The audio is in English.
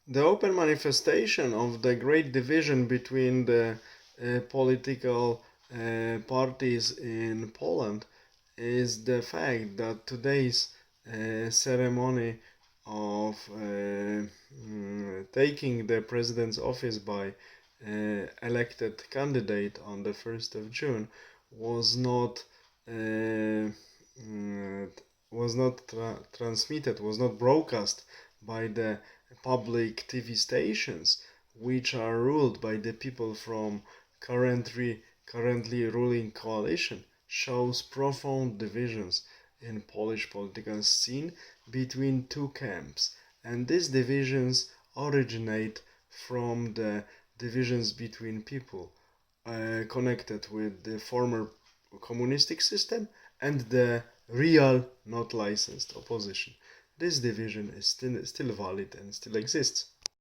The open manifestation of the great division between the political parties in Poland is the fact that today's ceremony of taking the president's office by elected candidate on the 1st of June was not transmitted, was not broadcast by the public TV stations, which are ruled by the people from currently ruling coalition, shows profound divisions in Polish political scene between two camps, and these divisions originate from the divisions between people connected with the former communistic system and the real, not licensed opposition. This division is still valid and still exists.